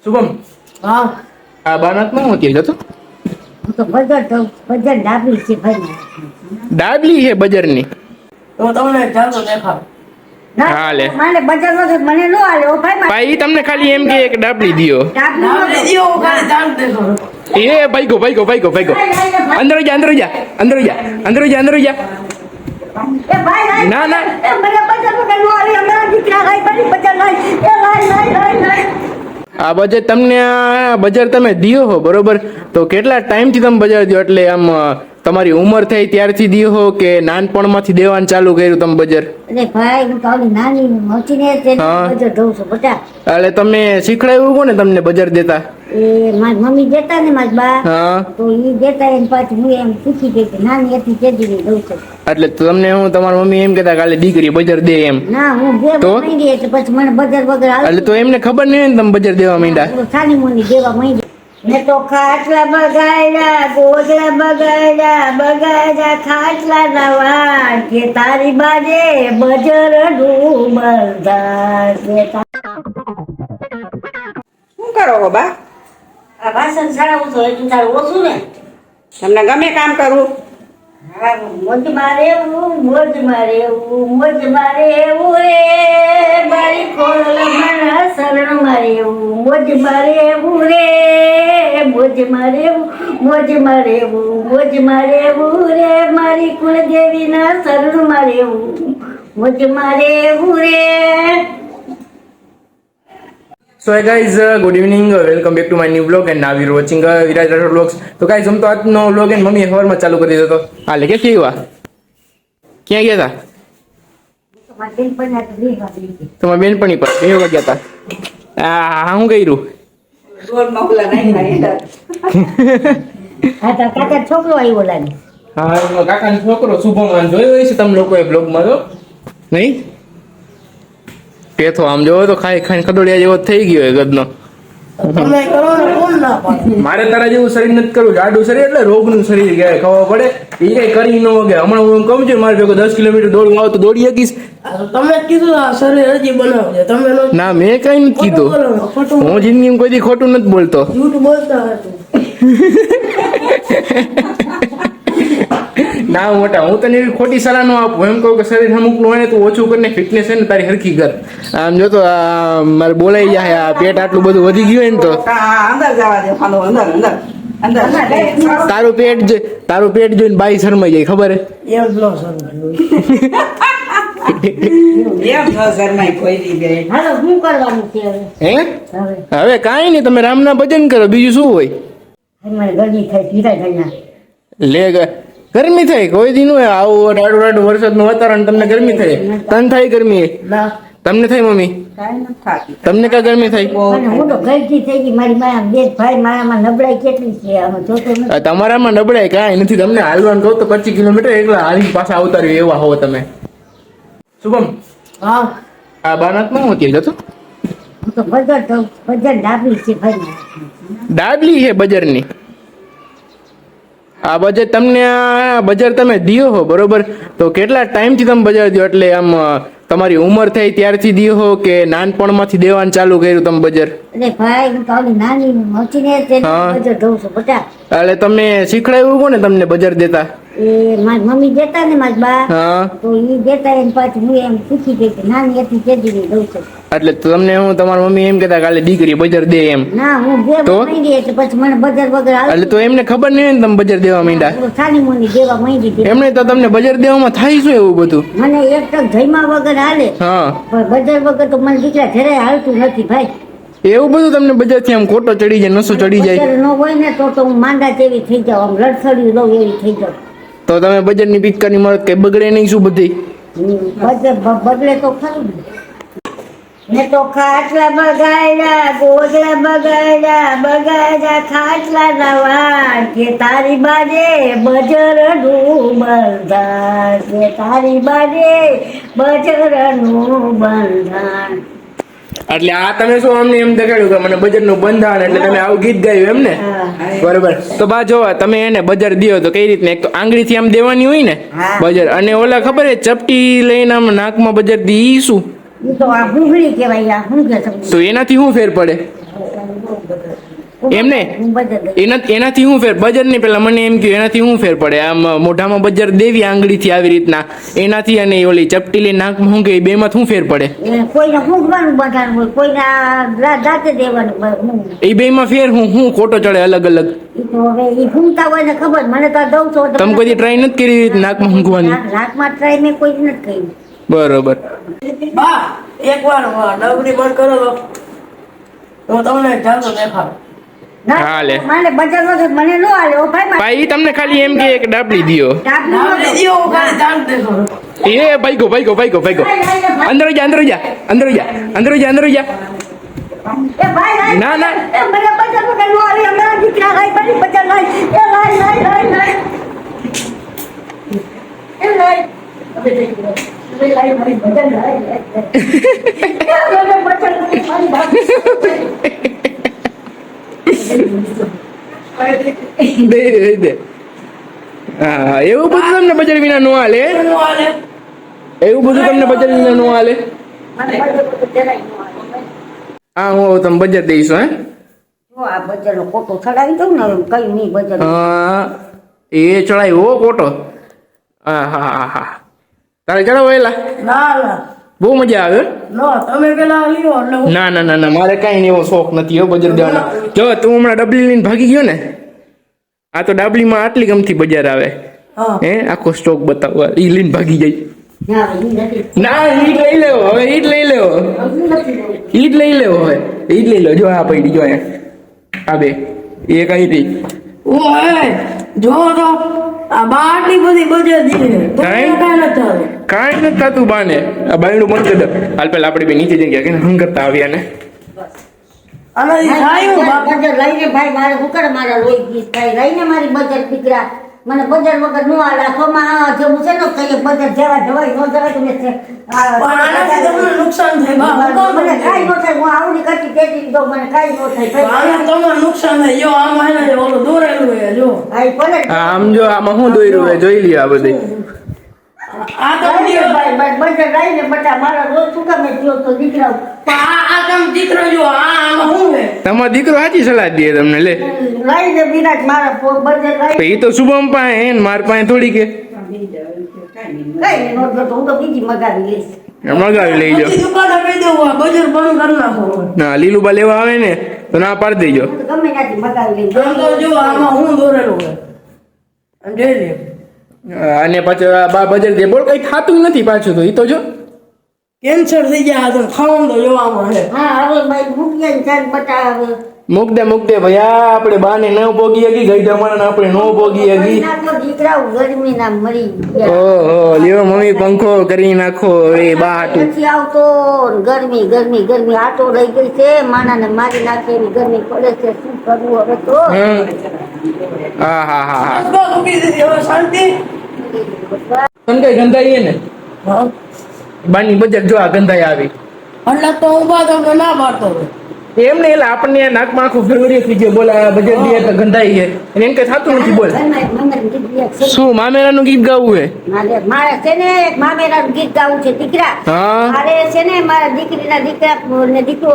શુભમ હા આ બાનાતમાં હું અત્યારે જતો હું તો બજાર ડાબી છે ભાઈ. ડાબલી છે બજારની. તો તમને ચાલો દેખાવ. ના હાલે. મને બજાર વગર મને નો હાલે ઓ ભાઈ. ભાઈ તમને ખાલી એમ કે ડાબલી દિયો. ડાબી દીઓ ખાલી ચાલો દેખાવ. એ ભાઈગો અંદર જા અંદર જા એ ભાઈ ના ના એ મને બજાર વગર નો હાલે અમારા દીકરા ભાઈ બની બજાર લાઈ એ લાઈ. આ બજાર તમને આ બજાર તમે દિયો હો બરોબર, તો કેટલા ટાઈમથી તમે બજાર દિયો? એટલે આમ તમારી ઉંમર થઈ ત્યારથી દિયો હો કે નાનપણમાંથી દેવાનું ચાલુ કર્યું તમે બજાર? અરે ભાઈ હું તો નાની મોટી ને તે હા. બજાર દઉં છું બટા. એટલે તમે શીખડાયું કોને તમને બજાર દેતા? એ મારી મમ્મી દેતા ને મારી બા હા, તો ઈ દેતા એને પાછી હું એમ શીખી ગઈ કે નાની હતી તે દી દઉં છું. એટલે તમને હું તમારી મમ્મી એમ કહેતા કાલે દીકરી બજાર દે એમ? ના હું બે તો? માંડી એટલે પછી મને બજાર વગર એટલે આવતું. તો એમને ખબર નહીં હોય ને તમે બજાર દેવા માંડ્યા? હું સાની મુની દેવા માંડી. મેં તો ખાટલા બગાડ્યા ગોદડા બગાડ્યા ખાટલા નવા કે તારી બાજે બજાર ડૂબલદાર કે શું કરો હો બા? આ વાસણ સડાવું તો એટલું તારું ઓછું ને. તમને ગમે કામ કરવું? હા, મોજમાં રહેવું રે બારી ખોલ મારા શરણમાં રહેવું મોજમાં રહેવું રે મારી કુળદેવીના શરણમાં રહેવું મોજમાં રહેવું રે. So guys good evening, welcome back to my new vlog and now you watching Viraj Rathod vlogs. તો ગાઈઝ આમ તો આજનો વ્લોગ એન્ડ મમ્મીએ સવારમાં ચાલુ કરી દીધો હતો. હાલે કે કેવા ક્યાં ગયા હતા? મારી બેનપણી હાથે બેસવા ગઈ હતી. તમારા બેનપણી પર કેવા ગયા હતા? હા, શું કર્યું? રોડમાં ઓલા નાખ્યા. હા તો કાકા છોકરો આવ્યો લાગે. હા, એનો કાકાનો છોકરો શુભમ જોયો હોય છે તમે લોકોએ બ્લોગમાં તો નહીં? પેથો આમ જોવો તો ખાઈને ખદોડિયા જેવો થઈ ગયો હોય ગદનો. તમે કરો ને કોણ ના પાડે. મારે તારા જેવું શરીર નથી કરવું. જાડું શરીર એટલે રોગનું શરીર કહેવાય, ખબર પડે? એ કઈ કરી ન વગે. હમણાં હું એમ કહું છું મારે ભેગો 10 કિલોમીટર દોડવા આવો તો દોડી શકીશ? તમે કીધું આ શરીર હજી બનાવજે તમે નો ના, મેં કઈ નથી કીધું. ખોટું હું જિંદગીમાં કોઈ દી ખોટું નથી બોલતો. જૂઠ બોલતા હતું. ના મોટા, હું તને એવી ખોટી સલાહ ન આપું. એમ કહું કે શરીર અમુકનું હોય ને તું ઓછું કરીને ફિટનેસ છે ને તારી હરખી કર. આમ જો તો મારે બોલાઈ જાય. આ પેટ આટલું બધું વધી ગયું હોય ને તો અંદર જવા દે ખાનો, અંદર તારું પેટ જોઈને બાઈ શરમાઈ જાય, ખબર હે? એમ લો સર એમ ન શરમાય કોઈ દી બે. હાલો શું કરવાનું છે હવે? હે હવે હવે કાંઈ નહીં, તમે રામના ભજન કરો, બીજું શું હોય? મને ગરમી થાય પીરા થઈને. લે ગરમી થાય કોઈ દી નું હોય. આવું રાડું વરસાદનું વાતાવરણ તમને ગરમી થાય? તને થાય ગરમી? ના તમને થાય મમ્મી? કાંઈ નથી થાતી. તમને ક્યાં ગરમી થાય? અને હું તો ગરજી થઈ ગઈ. મારી માયા બે ભાઈ મારામાં નબળાઈ કેટલી છે આમાં જોતો નથી. તમારામાં નબળાઈ કાંઈ નથી. તમને હાલવાનું કહું તો 25 કિલોમીટર એકલા હાલી પાછા આવતા એવા હો તમે. શુભમ હા આ બાનાતમાં હું અત્યારે જતો હું તો બજાર ડાબી છે ભાઈ. ડાબલી છે બજારની. આ બજાર તમને આ બજાર તમે દિયો હો બરોબર, તો કેટલા ટાઈમથી તમે બજાર દિયો? એટલે આમ તમારી ઉંમર થઈ ત્યારથી દિયો હો કે નાનપણમાંથી દેવાનું ચાલુ કર્યું તમે બજાર? અરે ભાઈ હું તો નાની મોટી ને તે હા. બજાર દઉં છું બટા. એટલે તમે શીખડાયું કોને તમને બજાર દેતા? એ મારી મમ્મી દેતા ને મારી બા હા, તો ઈ દેતા એને પાછી હું એમ શીખી ગઈ કે નાની હતી તે દી દઉં છું. એટલે તમને હું તમારી મમ્મી એમ કહેતા કાલે દીકરી બજાર દે એમ? ના હું બે તો? માંડી એટલે પછી મને બજાર વગર એટલે આવતું. તો એમને ખબર નહીં હોય ને તમે બજાર દેવા માંડ્યા? હું સાની મુની દેવા માંડી હતી. એમને તો તમને બજાર દેવામાં થાય શું એવું બધું? મને એક તક જઈમાં વગર હાલે હા, પણ બજાર વગર તો મને દીકરા જરાય હાલતું નથી ભાઈ. એવું બધું તમને બજારથી આમ ખોટો ચડી જાય, નસો ચડી જાય? બજાર ન હોય ને તો હું માંદા જેવી થઈ જાઉં, આમ લડસડી લઉં એવી થઈ જાઉં. તો તમે બજારની પિચકારી મારો કઈ બગડે નહીં શું બધી? બદલે તો ખરું ને. મેં તો ખાટલા બગાડ્યા ગોદડા બગાડ્યા ખાટલા નવા કે તારી બાજે બજાર ડૂબલદાર કે તારી બાજે બજારનું બંધાણ. એટલે આ તમે શું અમને એમ દેખાડ્યું કે મને બજારનું બંધાણ, એટલે તમે આવું ગીત ગાયું એમ ને? બરોબર. તો બા જો તમે એને બજાર દિયો તો કઈ રીતને? એક તો આંગળીથી આમ દેવાની હોય ને હા. બજાર, અને ઓલા ખબર હે ચપટી લઈને આમ નાકમાં બજાર દી, ઈ શું? ઈ તો આ ભૂંગળી કહેવાય. આ શું કે તો એનાથી શું ફેર પડે? એમને હું બજર દઈ. એનાથી શું ફેર બજર નહીં, પેલા મને એમ કહ્યું એનાથી શું ફેર પડે? આમ મોઢામાં બજર દેવી આંગળીથી આવી રીતના, એનાથી અને ઓલી ચપટીલી નાકમાં શું કે બે માં શું ફેર પડે? કોઈને ઊંઘવાનું બધાનું હોય, કોઈને દાંતે દેવાનું હોય. એ બે માં ફેર હું ખોટો ચડે અલગ અલગ? ઈ તો હવે ઈ ઊંઘતા હોય ને ખબર, મને તો દઉં છો તમે કોઈ ટ્રાય નથી કરી નાકમાં ઊંઘવાની? રાતમાં ટ્રાય મેં કોઈ નથી કરી. બરોબર. બા એકવાર ડબરી બંધ કરો તો હું તમને જાતો દેખાડું. ના, હાલે. મને બજાર વગર મને ન હાલે હો ભાઈ. ભાઈ તમને ખાલી એમ કે એક ડાબલી દિયો. ડાબલી ન આપણે દઉં. જીવો ખાલી જાત દેખાડું. એ ભાઈકો અંદર જા અંદર જા અંદર જા અંદર જા અંદર જા. એ ભાઈ લાય. ના, ના. એ મને બજાર વગર ન હાલે, અમારા દીકરા લાય, મારી બજાર લાય. એ લાય. એ લાય. હવે લાય, મારી બજાર લાય. એ મને બજાર લાય, મારી બાપ. દે. હા, એવું બધું તમને બજાર વિના નો હાલે? એનું હાલે. એવું બધું તમને બજાર વિના નો હાલે? મને બજાર વગર જરાય ન હાલે. હા, હું તમે બજાર દઈશું હે? જો આ બજારનો કોટો ચડાવી દઉં ને, હવે કઈ નહીં બજાર. હા, એ ચડાયો હો ખોટો. હા. તારે ચડાવો એલા? ના બહુ મજા આવે. નો તમે પેલા લ્યો એટલે હું ના, મારે કઈ એવો શોખ નથી હો બજાર દેવાનો. જો તું હમણાં ડબલી લઈને ભાગી ગયો ને, આ તો ડબલીમાં આટલી ગમતી બજાર આવે હા હે, આખો સ્ટોક બતાવવા ઈ લઈને ભાગી જાય. ના, હવે ઈ નથી. ના, ઈ જ લઈ લેવો હવે, ઈ જ લઈ લેવો, ઈ નથી લેવું. ઈ જ લઈ લેવો હવે, ઈ જ લઈ લો. જો આ પડી, જો આ બે એ કઈ હતી. ઓય જો તો આ બા આટલી બધી બજાર દીધી તો કાંઈ? કાંઈ નથી આવે. કાંઈ નથી થતું બાને. આ બાયણું બંધ કરી દો. હાલ પેલા આપણે બે નીચે જઈ ગયા કે હંગરતા આવ્યા ને. અને ઈ ખાયું બા બજાર લઈને ભાઈ મારે શું કરે, મારા લોહી ગીત થાય. લઈને મારી બજાર દીકરા, મને બજાર વગર નો હાલે. આખોમાં જેવું છે ને કઈ બજાર જવા જવાય નો જવાય તો મેં પણ આનાથી તમને નુકસાન થાય બા હું કામ મને કાંઈ નો થાય. હું આવડી કરતી તેથી દઉં, મને કાંઈ નો થાય. આને તમને નુકસાન થાય જો આમાં એને ઓલું દોરેલું છે જો ભાઈ ભલે આમ જો આમાં શું દોર્યું હોય જોઈ લ્યો આ બધી. આ તો લઈને ભાઈ બજાર લઈને બધા મારા રોજ શું કામે થયો તો દીકરા આ તમે દીકરો જો આમાં શું છે તમારો દીકરો સાચી સલાહ દે તમને લે. લઈને વિરાટ મારા બજાર લઈ એ તો શુભમ પાસે હે ને માર પાસે થોડી કે કઈ નો તો હું તો બીજી મગાવી લઈશ. મગાવી લઈ જાઓ. પછી દુકાને કહી દેવું આ બજાર બંધ કરી નાખો ના, લીલુબા લેવા આવે ને તો ના પાડી દેજો. હું તો ગમે ત્યાંથી મગાવી લઈશ. આમ તો જો આમાં હું દોરેલું છે અને જોઈ લે અને પાછું આ બા બજાર દે બોલ કઈ થતું નથી પાછું તો. ઈ તો જો કેન્સર થઈ જાય આ તો ખાવાનું તો જો આમાં છે હા હવે ભાઈ મૂક્યા ને ચાલ બતાવે. મૂક દે ભૈયા, આપણે બાને ન ભોગી હગી ગઈ જમાના આપણે ન ભોગી હગી. નાખો દીકરા ગરમી ના મરી ગયા. ઓહો લ્યો મમ્મી પંખો કરી નાખો એ બા હાટું. નથી આવતો ગરમી આટો લઈ ગઈ છે. માણાને મારી નાખે એવી ગરમી પડે છે. શું કરવું હવે તો? હા. બસ બસ મૂકી દીધી હવે શાંતિ તને કઈ ગંધાઈ ને હા બાની બજાર જો આ ગંધાઈ આવી એટલે તો હું બા તમને ના પાડતો હતો એમ ને એટલે આપણને નાકમાં આખું ફેરવરી થઈ ગયો. બોલ આ બજાર દે તો ગંધાઈ છે એને એમ કઈ થતું નથી. બોલ ઘરમાં એક મંગળ ગીત છે. શું મામેરાનું ગીત ગાવું હે? મારે છે ને એક મામેરાનું ગીત ગાવું છે દીકરા. હા મારે છે ને મારા દીકરીના દીકરા ને દીકરો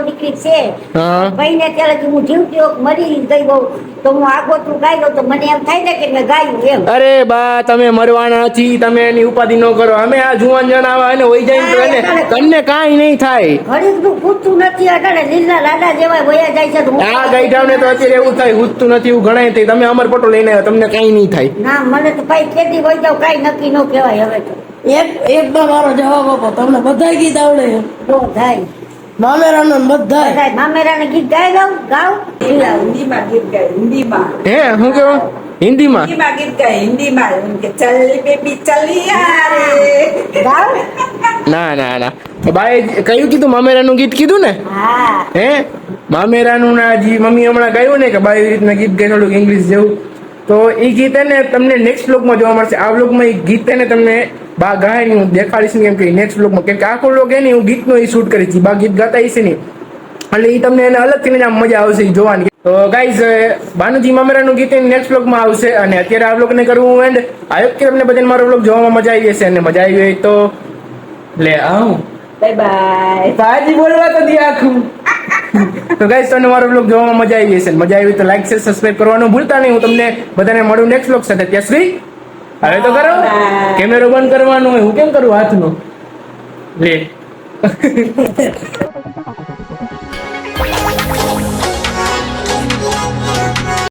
દીકરી છે. હા ભાઈ ને ત્યારે હું જીવતી હોત મરી ગઈ બહુ તો હું આગોતરું ગાઈ દઉં તો મને એમ થાય ને કે મેં ગાયું એમ. અરે બા તમે મરવાના નથી, તમે એની ઉપાધિ ન કરો. અમે આ જુવાન જણાવા અને હોય જાય તો એને તમને કાંઈ નહીં થાય. ઘડીકનું પૂછતું નથી અટાણે લીલા લાડા જેવા વયા જાય છે તો હું આ ગઈઢાવને તો અત્યારે એવું થાય હુજતું નથી એવું ગણાય તે તમે અમર પટો લઈને આવ્યો તમને કાંઈ નહીં થાય. ના મને તો ભાઈ ખેતી વહી જાવ કાંઈ નક્કી ન કહેવાય હવે તો. એકદમ મારો જવાબ આપો તમને બધા ગીત આવડે છે તો થાય મામેરાનો ને બધા બધાય મામેરાને ગીત ગાઈ ગાવ હિન્દીમાં ગીત ગાય હિન્દીમાં હે શું કેવું હિન્દીમાં? હિન્દીમાં ગીત ગાય હિન્દીમાં એમ કે ચલ બેબી ચલિયા રે ગાવ. ના બાએ કયું કીધું? મામેરાનું ગીત કીધું ને? હા હે મામેરાનું ના જી મમ્મી હમણાં ગાયું ને કે બાઈ એવી રીતના ગીત ગાય થોડુંક ઇંગ્લિશ જેવું. તો એ ગીત ને તમને નેક્સ્ટ બ્લોગમાં જોવા મળશે. આ બ્લોગમાં એ ગીત ને તમને બા ગાય હું દેખાડીશ ને કેમ કે નેક્સ્ટ બ્લોગમાં કેમ કે આખો બ્લોગ એની હું ગીતનો એ શૂટ કરી છે. બા ગીત ગાતા હશે ને એટલે એ તમને એને અલગથી આમ મજા આવશે ઈ જોવાની. તો ગાઈઝ ભાનુજી મામેરાનું ગીત નેક્સ્ટ બ્લોગમાં આવશે અને અત્યારે આ બ્લોગને કરવું એન્ડ આયો કે તમને બધાને મારો બ્લોગ જોવામાં મજા આવી હશે અને મજા આવી હોય તો લે આવું બાય બાય તાજી બોલવા તો દે આખું તો ગાઈસ તમને મારો બ્લોગ જોવામાં મજા આવી હશે. મજા આવી તો લાઈક શેર સબસ્ક્રાઇબ કરવાનું ભૂલતા નહીં. હું તમને બધાને મળું નેક્સ્ટ બ્લોગ સાથે. ત્યાં સુધી હવે તો કરો. કેમેરો બંધ કરવાનો હોય. હું કેમ કરું હાથનો લે.